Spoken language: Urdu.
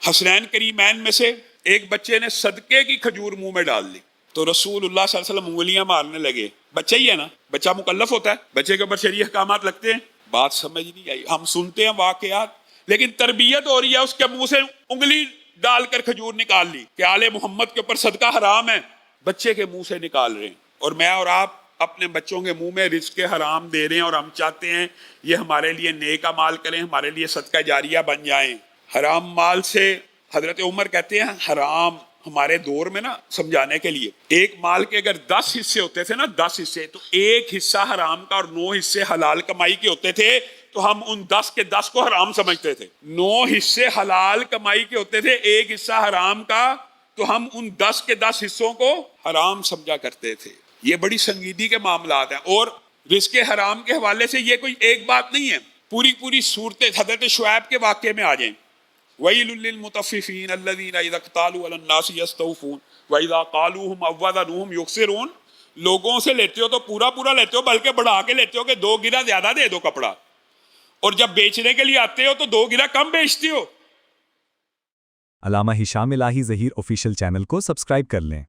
حسنین کریمین میں سے ایک بچے نے صدقے کی کھجور منہ میں ڈال لی تو رسول اللہ صلی اللہ علیہ وسلم انگلیاں مارنے لگے. بچہ ہی ہے نا, بچہ مکلف ہوتا ہے, بچے کے اوپر شرعی احکامات لگتے ہیں. بات سمجھ نہیں آئی. ہم سنتے ہیں واقعات, لیکن تربیت ہو رہی ہے, اس کے منہ سے انگلی ڈال کر کھجور نکال لی کہ آل محمد کے اوپر صدقہ حرام ہے, بچے کے منہ سے نکال رہے ہیں. اور میں اور آپ اپنے بچوں کے منہ میں رزق حرام دے رہے ہیں, اور ہم چاہتے ہیں یہ ہمارے لیے نیک اعمال کریں, ہمارے لیے صدقہ جاریہ بن جائیں. حرام مال سے حضرت عمر کہتے ہیں حرام ہمارے دور میں نا سمجھانے کے لیے, ایک مال کے اگر 10 حصے ہوتے تھے نا, 10 حصے, تو ایک حصہ حرام کا اور 9 حصے حلال کمائی کے ہوتے تھے, تو ہم ان 10 کے 10 کو حرام سمجھتے تھے. 9 حصے حلال کمائی کے ہوتے تھے, ایک حصہ حرام کا, تو ہم ان 10 کے 10 حصوں کو حرام سمجھا کرتے تھے. یہ بڑی سنجیدگی کے معاملات ہیں. اور رزق حرام کے حوالے سے یہ کوئی ایک بات نہیں ہے, پوری صورتیں حضرت شعیب کے واقعے میں آ جائیں. وَيْلٌ لِّلْمُطَفِّفِينَ الَّذِينَ إِذَا اكْتَالُوا عَلَى النَّاسِ يَسْتَوْفُونَ وَإِذَا قَالُوهُمْ أَوْ وَزَنُوهُمْ يُخْسِرُونَ. لوگوں سے لیتے ہو تو پورا لیتے ہو, بلکہ بڑھا کے لیتے ہو کہ 2 گرہ زیادہ دے دو کپڑا, اور جب بیچنے کے لیے آتے ہو تو 2 گرہ کم بیچتے ہو. علامہ ہشام الہی ظہیر آفیشیل چینل کو سبسکرائب کر لیں.